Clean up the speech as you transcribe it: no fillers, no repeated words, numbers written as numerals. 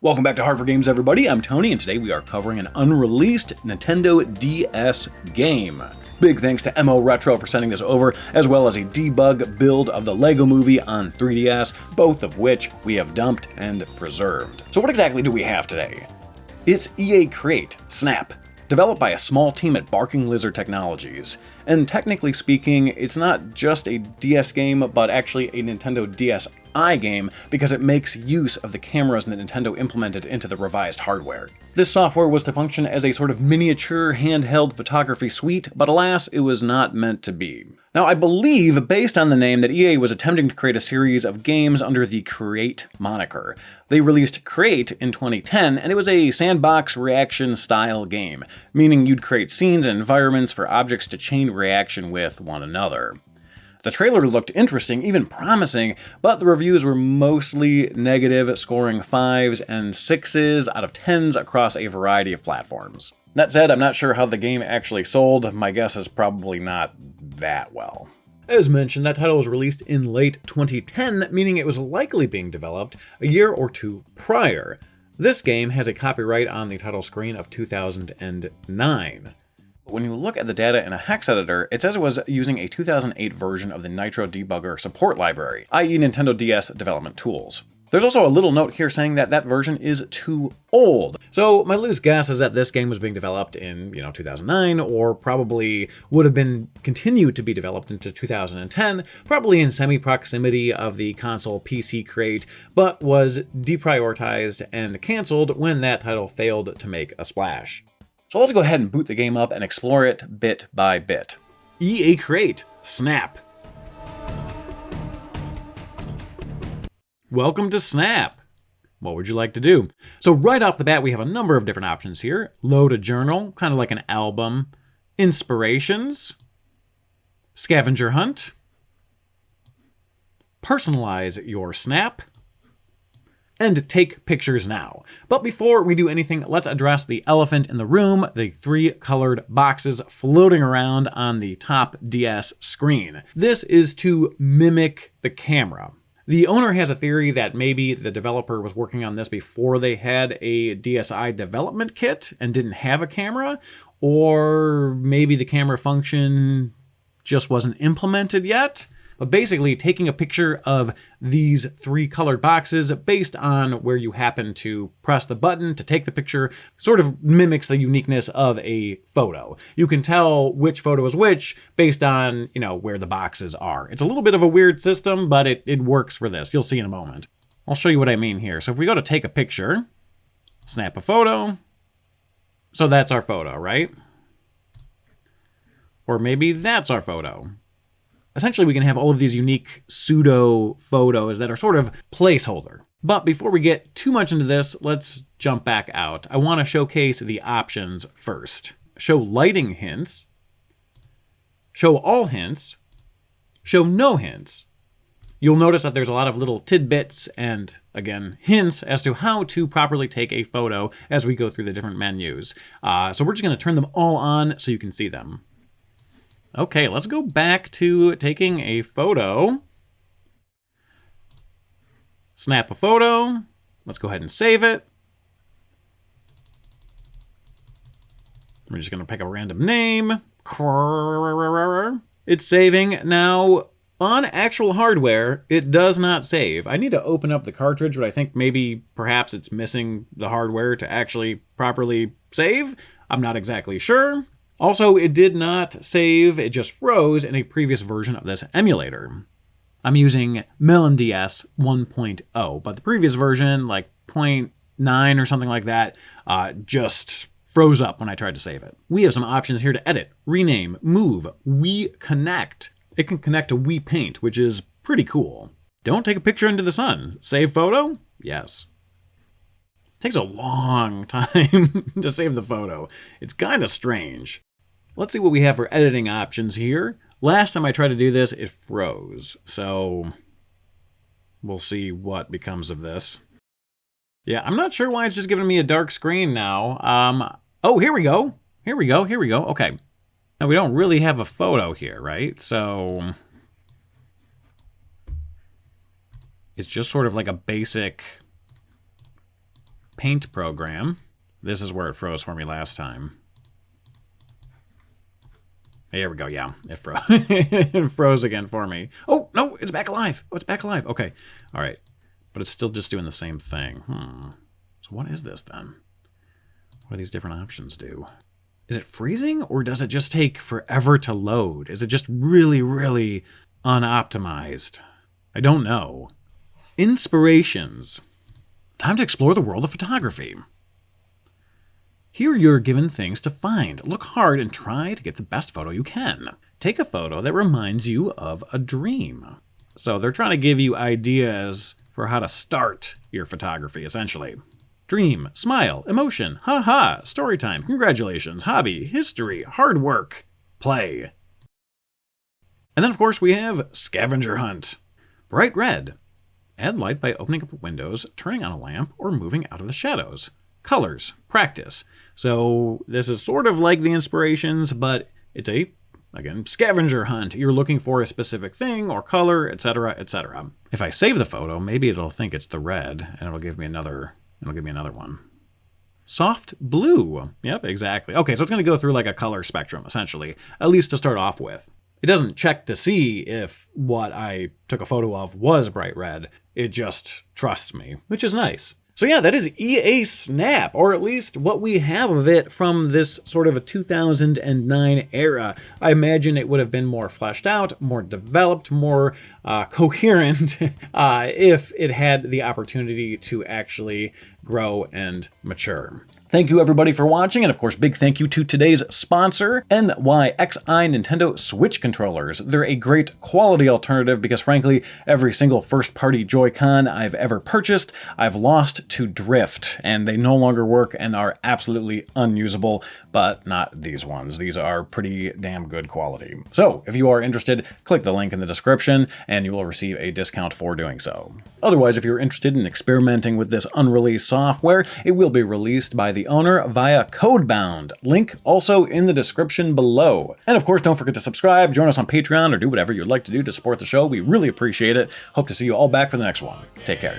Welcome back to Hard4Games, everybody. I'm Tony, and today we are covering an unreleased Nintendo DS game. Big thanks to MORetro for sending this over, as well as a debug build of the Lego Movie on 3DS, both of which we have dumped and preserved. So what exactly do we have today? It's EA Create Snap, developed by a small team at Barking Lizard Technologies. And technically speaking, it's not just a DS game, but actually a Nintendo DSi game, because it makes use of the cameras that Nintendo implemented into the revised hardware. This software was to function as a sort of miniature handheld photography suite, but alas, it was not meant to be. Now, I believe, based on the name, that EA was attempting to create a series of games under the Create moniker. They released Create in 2010, and it was a sandbox reaction-style game, meaning you'd create scenes and environments for objects to chain reaction with one another. The trailer looked interesting, even promising, but the reviews were mostly negative, scoring 5s and 6s out of 10s across a variety of platforms. That said, I'm not sure how the game actually sold. My guess is probably not that well. As mentioned, that title was released in late 2010, meaning it was likely being developed a year or two prior. This game has a copyright on the title screen of 2009. When you look at the data in a hex editor, it says it was using a 2008 version of the Nitro debugger support library, i.e. Nintendo DS development tools. There's also a little note here saying that that version is too old. So my loose guess is that this game was being developed in, 2009, or probably would have been continued to be developed into 2010, probably in semi-proximity of the console PC Create, but was deprioritized and canceled when that title failed to make a splash. So let's go ahead and boot the game up and explore it bit by bit. EA Create Snap. Welcome to Snap. What would you like to do? So right off the bat, we have a number of different options here. Load a journal, kind of like an album. Inspirations. Scavenger hunt. Personalize your Snap. And take pictures now. But before we do anything, let's address the elephant in the room, the 3 colored boxes floating around on the top DS screen. This is to mimic the camera. The owner has a theory that maybe the developer was working on this before they had a DSi development kit and didn't have a camera, or maybe the camera function just wasn't implemented yet. But basically, taking a picture of these 3 colored boxes based on where you happen to press the button to take the picture sort of mimics the uniqueness of a photo. You can tell which photo is which based on, where the boxes are. It's a little bit of a weird system, but it works for this. You'll see in a moment. I'll show you what I mean here. So if we go to take a picture, snap a photo. So that's our photo, right? Or maybe that's our photo. Essentially, we can have all of these unique pseudo photos that are sort of placeholder. But before we get too much into this, let's jump back out. I want to showcase the options first. Show lighting hints, show all hints, show no hints. You'll notice that there's a lot of little tidbits and, again, hints as to how to properly take a photo as we go through the different menus. So we're just going to turn them all on so you can see them. Okay, let's go back to taking a photo. Snap a photo. Let's go ahead and save it. We're just going to pick a random name. It's saving. Now, on actual hardware, it does not save. I need to open up the cartridge, but I think maybe perhaps it's missing the hardware to actually properly save. I'm not exactly sure. Also, it did not save, it just froze in a previous version of this emulator. I'm using Melon DS 1.0, but the previous version, like 0.9 or something like that, just froze up when I tried to save it. We have some options here to edit, rename, move, Wii Connect. It can connect to Wii Paint, which is pretty cool. Don't take a picture into the sun. Save photo? Yes. It takes a long time to save the photo. It's kind of strange. Let's see what we have for editing options here. Last time I tried to do this, it froze. So we'll see what becomes of this. Yeah, I'm not sure why it's just giving me a dark screen now. Oh, here we go. Here we go. Okay. Now we don't really have a photo here, right? So it's just sort of like a basic paint program. This is where it froze for me last time. Here we go, yeah, it froze. It froze again for me. Oh, no, it's back alive. Oh, it's back alive. Okay, all right. But it's still just doing the same thing. So what is this then? What do these different options do? Is it freezing, or does it just take forever to load? Is it just really, really unoptimized? I don't know. Inspirations. Time to explore the world of photography. Here you're given things to find. Look hard and try to get the best photo you can. Take a photo that reminds you of a dream. So they're trying to give you ideas for how to start your photography, essentially. Dream, smile, emotion, haha, story time, congratulations, hobby, history, hard work, play. And then, of course, we have scavenger hunt. Bright red. Add light by opening up windows, turning on a lamp, or moving out of the shadows. Colors, practice. So this is sort of like the inspirations, but it's a, again, scavenger hunt. You're looking for a specific thing or color, etc., etc. If I save the photo, maybe it'll think it's the red, and it'll give me another one. Soft blue. Yep, exactly. Okay, so it's going to go through like a color spectrum, essentially, at least to start off with. It doesn't check to see if what I took a photo of was bright red. It just trusts me, which is nice. So yeah, that is EA Snap, or at least what we have of it from this sort of a 2009 era. I imagine it would have been more fleshed out, more developed, more coherent if it had the opportunity to actually grow and mature. Thank you everybody for watching, and of course big thank you to today's sponsor, NYXI Nintendo Switch controllers. They're a great quality alternative because frankly, every single first-party Joy-Con I've ever purchased, I've lost to drift, and they no longer work and are absolutely unusable, but not these ones. These are pretty damn good quality. So if you are interested, click the link in the description and you will receive a discount for doing so. Otherwise, if you're interested in experimenting with this unreleased software, it will be released by the owner via Codebound. Link also in the description below. And of course, don't forget to subscribe, join us on Patreon, or do whatever you'd like to do to support the show. We really appreciate it. Hope to see you all back for the next one. Take care.